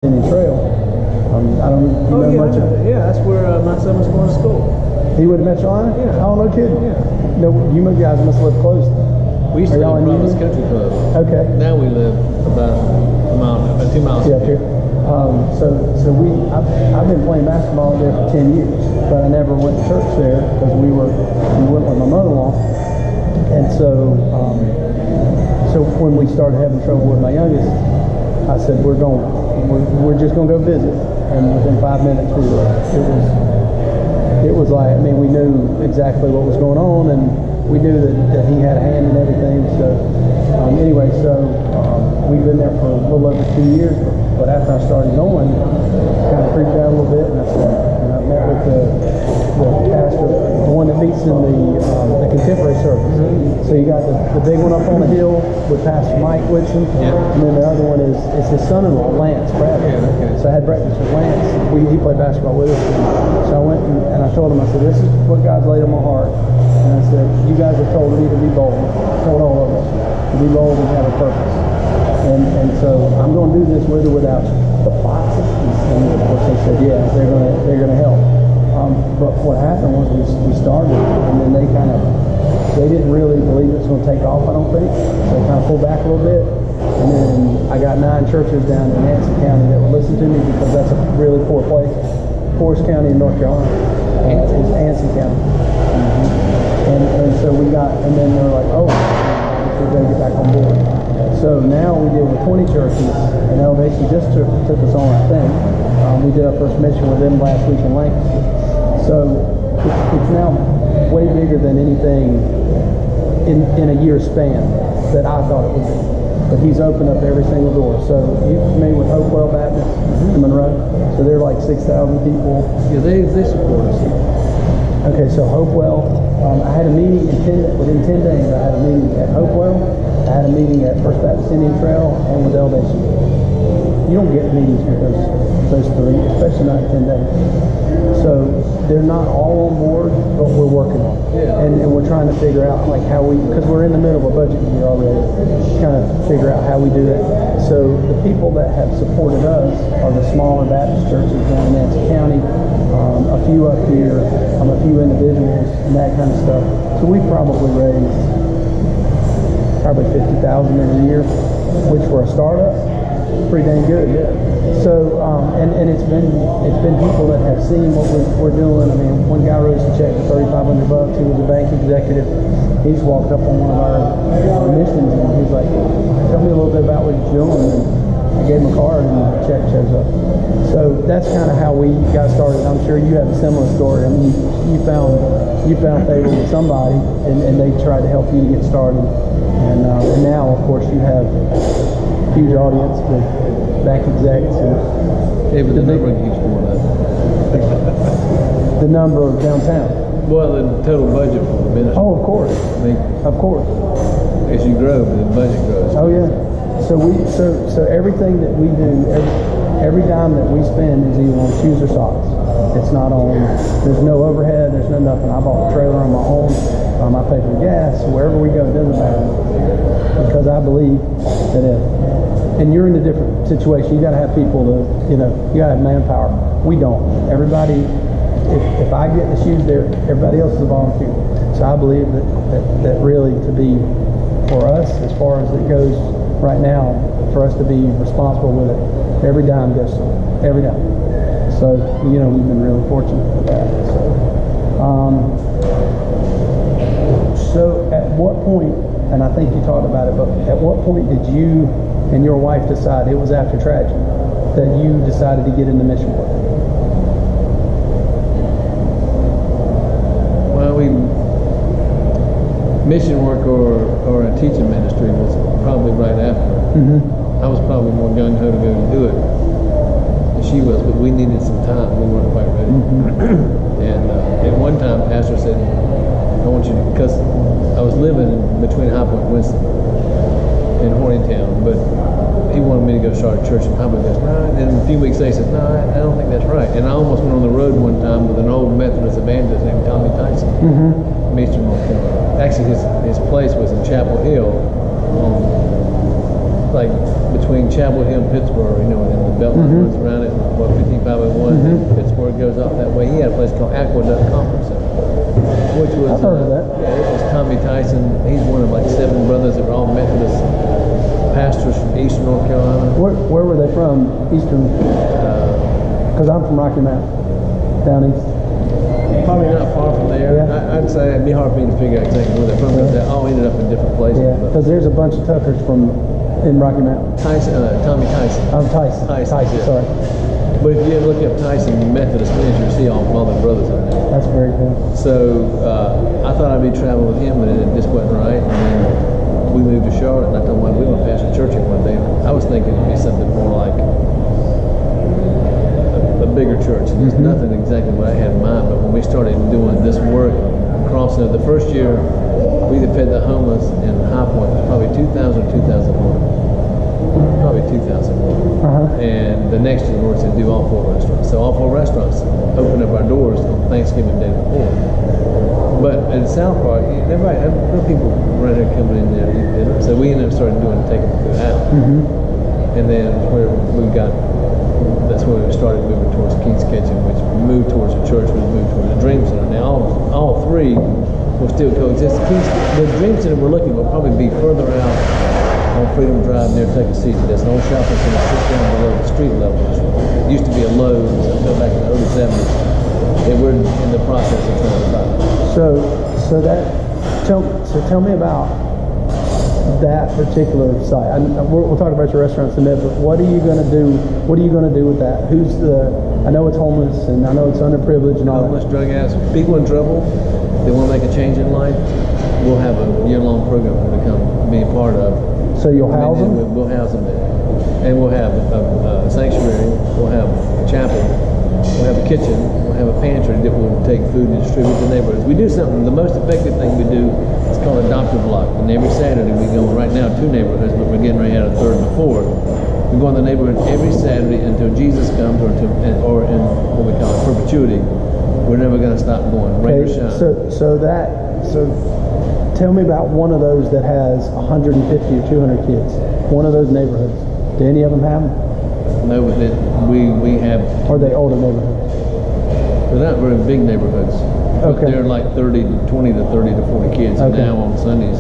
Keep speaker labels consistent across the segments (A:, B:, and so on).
A: Indian Trail. I don't know much of it.
B: Yeah, that's where my son was going to school.
A: He would have met Sean?
B: Yeah.
A: Oh, no kidding.
B: Yeah.
A: No, you guys must live close.
B: We used to live in Providence Country Club.
A: Okay.
B: Now we live about 2 miles
A: yeah,
B: from here.
A: I've been playing basketball there for 10 years, but I never went to church there because we went with my mother-in-law. And so when we started having trouble with my youngest, I said, we're just going to go visit. And within 5 minutes, it was like, I mean, we knew exactly what was going on, and we knew that he had a hand in everything. So we've been there for a little over 2 years, but after I started going, kind of freaked out a little bit, and I met with the pastor, the one that meets in the contemporary service. Mm-hmm. So you got the big one up on the hill with Pastor Mike Whitson, and then the other one is his son-in-law, Lance Bradley.
B: Yeah, okay.
A: So I had breakfast with Lance. He played basketball with us. So I went and I told him, I said, this is what God's laid on my heart. And I said, you guys have told me to be bold. I told all of us to be bold and have a purpose. And so I'm going to do this with or without you. The boxes, and of course they said, yeah, they're gonna help. But what happened was we started, and then they didn't really believe it was going to take off. I don't think they kind of pulled back a little bit. And then I got 9 churches down in Anson County that would listen to me because that's a really poor place. Poorest county in North Carolina is Anson County. Mm-hmm. And so and then they're like, oh, we're going to get back on board. So now we deal with 20 churches, and Elevation just took us on, I think. We did our first mission with them last week in Lancaster. So it's now way bigger than anything in a year span that I thought it would be. But he's opened up every single door. So you familiar with Hopewell Baptist in Monroe? So they're like 6,000 people.
B: Yeah, they support us.
A: Okay, so Hopewell, I had a meeting within 10 days. I had a meeting at Hopewell. I had a meeting at First Baptist Indian Trail and with Elevation. You don't get meetings with those 3, especially not in 10 days. So they're not all on board, but we're working on it.
B: Yeah.
A: And we're trying to figure out like how because we're in the middle of a budget year already, kind of figure out how we do that. So the people that have supported us are the smaller Baptist churches down in Anson County, a few up here, a few individuals, and that kind of stuff. So we probably raised $50,000 in a year, which for a startup, pretty dang good.
B: Yeah.
A: So and it's been people that have seen what we're doing. I mean, one guy wrote us a check for $3,500. He was a bank executive. He just walked up on one of our missions and he's like, "Tell me a little bit about what you're doing." And I gave him a card and the check shows up. So that's kind of how we got started. I'm sure you have a similar story. I mean, you found favor with somebody and they tried to help you to get started. And now, of course, you have a huge audience with bank execs.
B: Yeah, but the number keeps going up.
A: The number of downtown.
B: Well, the total budget for the ministry.
A: Oh, of course.
B: I mean,
A: of course.
B: As you grow, the budget grows.
A: Oh, yeah. So everything that we do, every dime that we spend is either on shoes or socks. It's not on, there's no overhead, there's no nothing. I bought a trailer on my own. I pay for gas. Wherever we go, it doesn't matter. Because I believe that and you're in a different situation. You got to have people you got to have manpower. We don't. Everybody, if I get the shoes there, everybody else is a volunteer. So I believe that really to be, for us, as far as it goes right now, for us to be responsible with it, every dime goes to it. Every dime. So, we've been really fortunate for that. So at what point, and I think you talked about it, but at what point did you and your wife decide, it was after tragedy, that you decided to get into mission work?
B: Well, mission work or a teaching ministry was probably right after.
A: Mm-hmm.
B: I was probably more gung-ho to go to do it than she was, but we needed some time. We weren't quite ready. Mm-hmm. And at one time, Pastor said, I want you to, because I was living between High Point and Winston in Horningtown, but he wanted me to go start a church in High Point. That's right. And a few weeks later, he said, no, I don't think that's right. And I almost went on the road one time with an old Methodist evangelist named Tommy Tyson from Eastern North Carolina. Actually, his place was in Chapel Hill on like between Chapel Hill and Pittsburgh, you know, and the Beltline runs around it, what, 15501, Pittsburgh goes off that way. He had a place called Aqueduct Conference Center, which was,
A: I've heard of that.
B: Yeah, it was Tommy Tyson. He's one of like 7 brothers that were all Methodist pastors from Eastern North Carolina.
A: Where were they from? Eastern? Because I'm from Rocky Mountain, down east.
B: Probably not far from there.
A: Yeah.
B: I'd say it'd be hard for me to figure out exactly where they're from, because they all ended up in different places.
A: Yeah, because there's a bunch of Tuckers in Rocky Mountain.
B: Tyson, Tommy Tyson.
A: Tyson.
B: Tyson, yeah.
A: Sorry.
B: But if you ever look up Tyson Methodist ministry, you see all the brothers on there.
A: That's very cool.
B: So I thought I'd be traveling with him, but it just wasn't right. And then we moved to Charlotte, and I told him we went past a church here one day. I was thinking it'd be something more like a bigger church. And it's nothing exactly what I had in mind, but when we started doing this work crossing the first year, we fed the homeless in High Point. It was probably 2000 or 2001. Probably 2001. And the next year, the Lord said, do all 4 restaurants. So all 4 restaurants opened up our doors on Thanksgiving Day before. But at South Park, there were people around here coming in there. So we ended up taking food out. And then that's where we started moving towards King's Kitchen, which moved towards the church, which moved towards the Dream Center. Now all 3 will still coexist. The Dream Center we're looking will probably be further out on Freedom Drive near Tuckasegee. There's an old shopping center just down below the street level. It used to be a Lowe's until back in the early 70s. And we're in the process of trying to buy it.
A: So tell me about that particular site. We'll talk about your restaurants in a minute, but what are you going to do? What are you going to do with that? I know it's homeless and I know it's underprivileged and all
B: homeless,
A: that.
B: drug addicts, people in trouble, they want to make a change in life. We'll have a year-long program for them to come be a part of.
A: So you'll house them?
B: We'll house them there. And we'll have a sanctuary, we'll have a chapel, we'll have a kitchen, we'll have a pantry that will take food and distribute to neighborhoods. We do something, the most effective thing we do is called Adoptive Block. And every Saturday we go right now 2 neighborhoods, but we're getting ready to add a 3rd and a 4th. We go in the neighborhood every Saturday until Jesus comes, or in what we call perpetuity. We're never going to stop going. Rain or shine.
A: So tell me about one of those that has 150 or 200 kids. One of those neighborhoods. Do any of them have them?
B: No, but we have.
A: Are they older neighborhoods?
B: They're not very big neighborhoods.
A: Okay.
B: They're like 20 to 30 to 40 kids. And now on Sundays,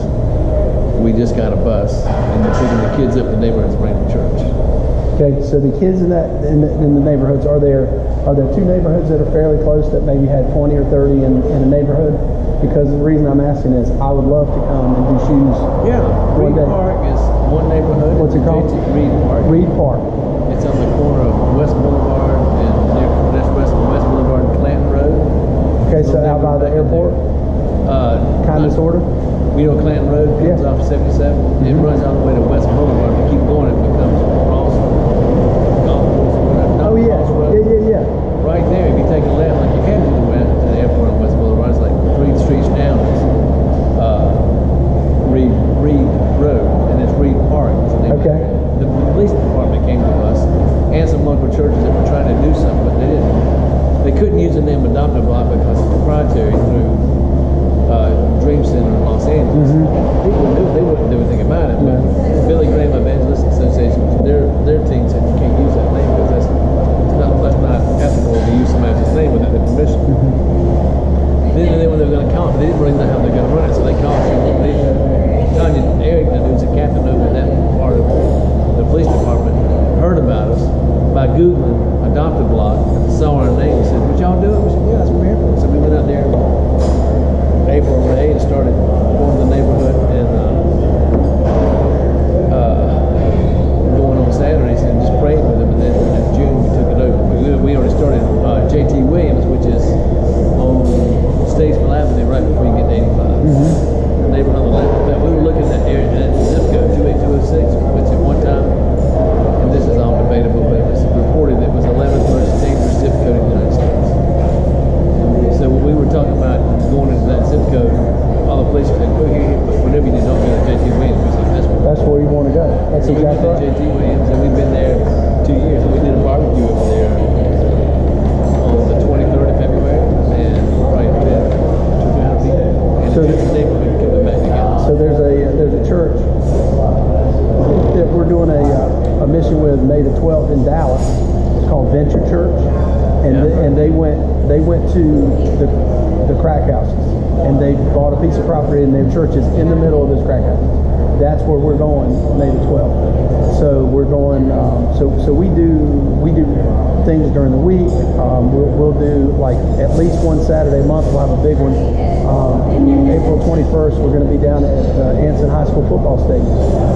B: we just got a bus, and we're picking the kids up in the neighborhoods and bringing them to church.
A: Okay, so the kids in the neighborhoods, are there 2 neighborhoods that are fairly close that maybe had 20 or 30 in a neighborhood? Because the reason I'm asking is I would love to come and do shoes.
B: Yeah,
A: one
B: Reed
A: day.
B: Park is one neighborhood.
A: What's it called?
B: Reed Park.
A: Reed Park.
B: It's on the corner of West Boulevard and West Boulevard and Clanton Road.
A: Okay, so out by the airport? Kind of, sort of?
B: You know Clanton Road comes off 77? It runs all the way to West Boulevard. If you keep going, it becomes Ross Golf Course or whatever.
A: Oh, yeah. Yeah.
B: Right there, if you take a left, like you head to the airport on West Boulevard, it's like 3 streets down. It's Reed Road, and it's Reed Park.
A: Okay.
B: The police department came to us, and some local churches that were trying to do something, but they couldn't use the name Adoptive Block because it's proprietary through Dream Center in Los Angeles. People knew they wouldn't do anything about it, but Billy Graham Evangelist Association, their team said you can't use that name because that's not ethical to use somebody else's name without their permission. Then when they were going to call it, they didn't really know how they're going to run it, so they called Tanya Eric, who's a captain over in that part of the police department, heard about us by Googling Adoptive Block, saw our name and said, would y'all do it? We said, yeah, that's what we're here for. So we went out there in April or May and started going to the neighborhood and going on Saturdays and just praying with them. And then in June we took it over. We already started J.T. Williams, which is on Statesville Avenue right before you get to 85. The neighborhood on the left. In fact, we were looking at that area, that zip code 28206, which at one time, and this is all debatable, but it was reported that it was 11th most dangerous zip code in the United States. So when we were talking about going into that zip code, all the police said, go here, but whenever
A: Adventure Church, and and they went to the crack houses, and they bought a piece of property, and their church is in the middle of this crack house. That's where we're going May the 12th. So we're going. So we do things during the week. We'll do like at least one Saturday a month. We'll have a big one. April 21st, we're going to be down at Anson High School football stadium.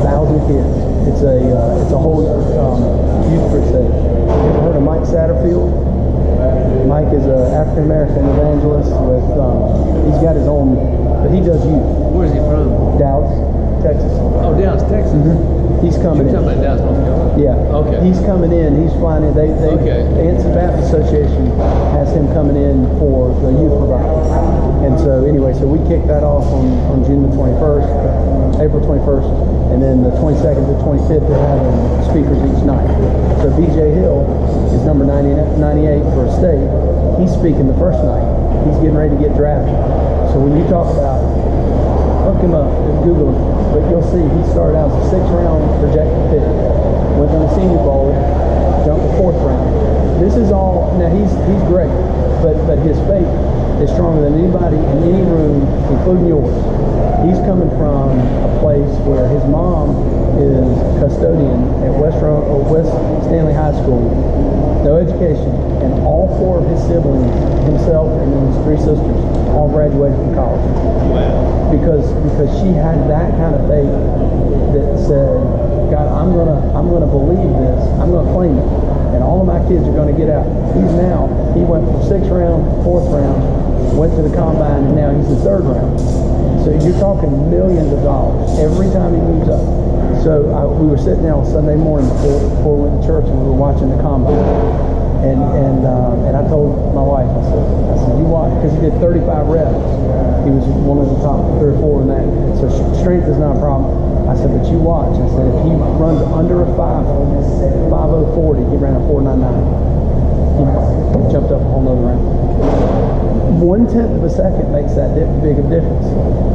A: 1,000 kids. It's a whole youth crusade. You ever heard of Mike Satterfield? Mike is an African American evangelist with. He's got his own, but he does youth.
B: Where's he from?
A: Dallas, Texas.
B: Oh, Dallas, Texas.
A: He's coming in.
B: You're talking about Dallas, North Carolina?
A: Yeah.
B: Okay.
A: He's coming in. He's flying in.
B: Okay.
A: The Anson Baptist Association has him coming in for the youth revival. And so anyway, so we kicked that off on June the 21st, April 21st, and then the 22nd to 25th they're having speakers each night. So BJ Hill is number 98 for a state. He's speaking the first night. He's getting ready to get drafted. So when you talk about, look him up, Google him, but you'll see he started out as a 6th-round projected pick, went to the Senior Bowl, jumped to 4th round. This is all, now he's great, but his faith is stronger than anybody in any room, including yours. He's coming from a place where his mom is custodian at West Stanley High School, no education, and all 4 of his siblings, himself and then his 3 sisters, all graduated from college.
B: Wow.
A: Because she had that kind of faith that said, God, I'm gonna believe this, I'm gonna claim it, and all of my kids are gonna get out. He went from 6th round, 4th round, went to the combine, and now he's the 3rd round. So you're talking millions of dollars every time he moves up. So we were sitting there on Sunday morning before we went to church, and we were watching the combine. And I told my wife, I said, you watch, because he did 35 reps. He was one of the top 3 or 4 in that. So strength is not a problem. I said, but you watch. I said, if he runs under a 5:040, he ran a 4:99. He jumped up a whole nother round. 1/10 of a second makes that big of a difference.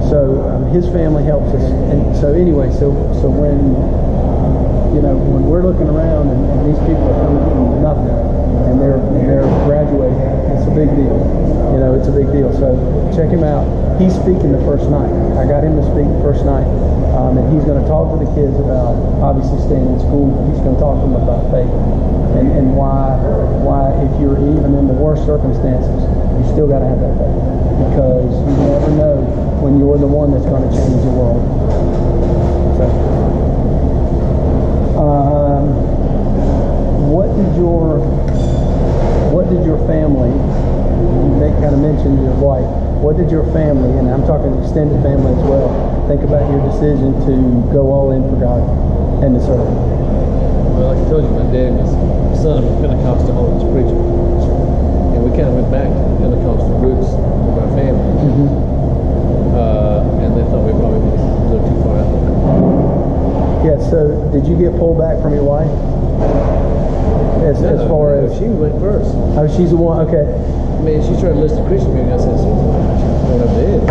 A: So his family helps us. And so anyway, so when when we're looking around and these people are coming from nothing and they're graduating, it's a big deal. It's a big deal. So check him out. He's speaking the first night. I got him to speak the first night, and he's going to talk to the kids about obviously staying in school. But he's going to talk to them about faith and why if you're even in the worst circumstances, you still got to have that faith, because you never know when you're the one that's going to change the world. So, what did your family? They kind of mentioned your wife. What did your family, and I'm talking extended family as well, think about your decision to go all in for God and to serve?
B: Well, like I told you, my dad was son of a Pentecostal Holiness preacher, and we kind of went back to the Pentecostal roots of our family. And they thought we probably went a little too far out there.
A: Yeah. So, did you get pulled back from your wife? As far as
B: she went first.
A: Oh, she's the one. Okay.
B: I mean, she tried to list a Christian meeting. I said, she's going up to it.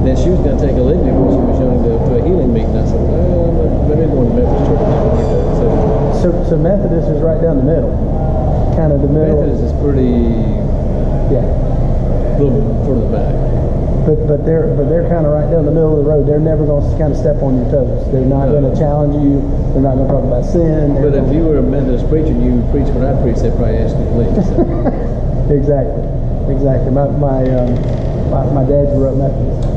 B: Then she was going to take a litany when she was young to a healing meeting. I said, well, maybe going to Methodist Church.
A: So Methodist is right down the middle, kind of the middle.
B: Methodist is pretty,
A: a
B: little further back.
A: But they're kind of right down the middle of the road. They're never going to kind of step on your toes. They're not going to challenge you. They're not going to talk about sin.
B: But if you were a Methodist preacher and you preached what I preached, they'd probably ask you to leave. So.
A: Exactly. My dad grew up Methodist.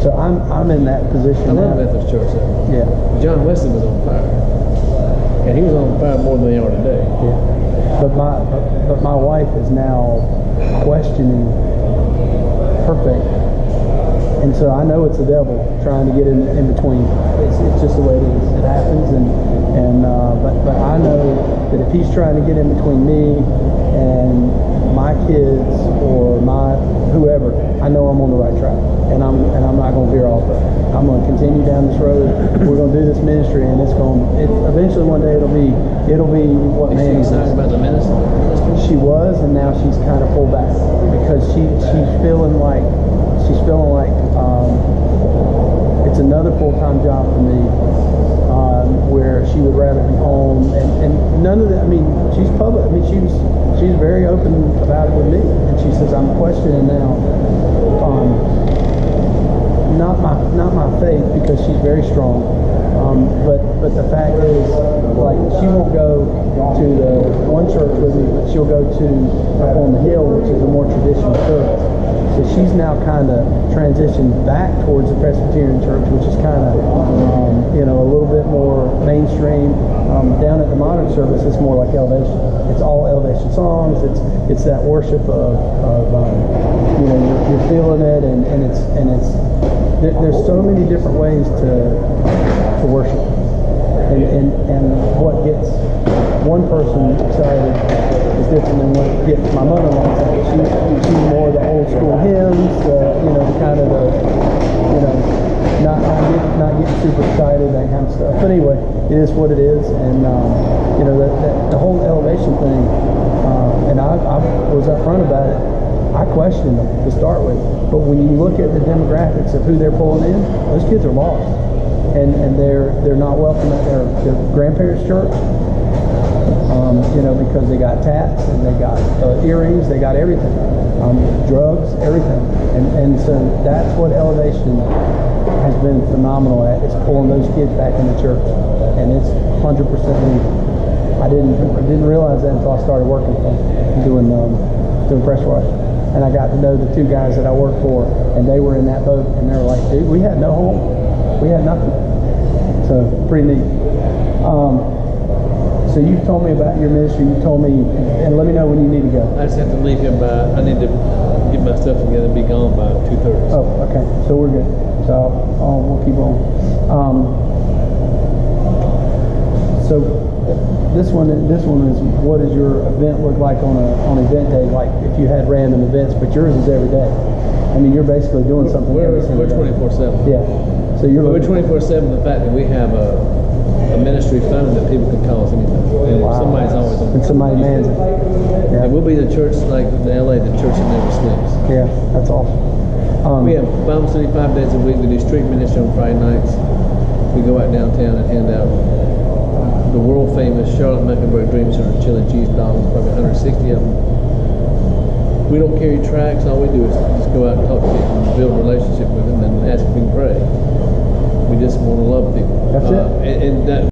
A: So I'm in that position.
B: I love Methodist Church.
A: Yeah.
B: John Wesley was on fire, and he was on fire more than they are today.
A: Yeah. But my wife is now questioning her faith, and so I know it's the devil trying to get in between. It's just the way it is. It happens, but I know that if he's trying to get in between me and my kids or my whoever, I know I'm on the right track, and I'm not going to veer off of it. I'm going to continue down this road. We're going to do this ministry, and eventually one day it'll be what man is.
B: Excited about the ministry?
A: She was, and now she's kind of pulled back because she's feeling like it's another full-time job for me. where she would rather be home, and none of that. I mean, she's public. I mean, she's very open about it with me, and she says, I'm questioning now, not my faith, because she's very strong, but the fact is, like, she won't go to the one church with me, but she'll go to up on the hill, which is a more traditional church. So she's now kind of transitioned back towards the Presbyterian church, which is kind of, a little bit more mainstream. Down at the modern service, it's more like elevation. It's all elevation songs. It's that worship of you're feeling it, and there's so many different ways to worship, and what gets one person excited is different than what gets my mother-in-law excited. She's more the old school hymns, not getting super excited, that kind of stuff. But anyway, it is what it is, and the whole elevation thing. And I was upfront about it. I questioned them to start with, but when you look at the demographics of who they're pulling in, those kids are lost, and they're not welcome at their grandparents' church. Because they got tats and they got earrings, they got everything, drugs, everything, and so that's what elevation has been phenomenal at. It's pulling those kids back into church, and it's 100% legal. I didn't realize that until I started working for them, doing press wash, and I got to know the two guys that I work for, and they were in that boat, and they were like, dude, we had no home, we had nothing. So pretty neat. So you told me about your ministry. You told me, and let me know when you need to go.
B: I just have to leave here I need to get my stuff together and be gone by 2:30.
A: Oh, okay. So we're good. So we'll keep on. So this one is, what does your event look like on event day? Like if you had random events, but yours is every day. I mean, you're basically doing something every single day.
B: We're 24/7.
A: Yeah. So we're
B: 24/7. The fact that we have a ministry funding that people can call us anytime. And
A: wow.
B: Somebody's always on.
A: And somebody mans it. Yeah.
B: And we'll be the church like the LA, the church that never sleeps.
A: Yeah, that's awesome.
B: We have Bible study 5 days a week. We do street ministry on Friday nights. We go out downtown and hand out the world famous Charlotte Mecklenburg Dream Center chili cheese dogs, probably 160 of them. We don't carry tracts. All we do is just go out and talk to people and build a relationship with them and ask if we can pray. We just want to love people.
A: That's it.
B: And that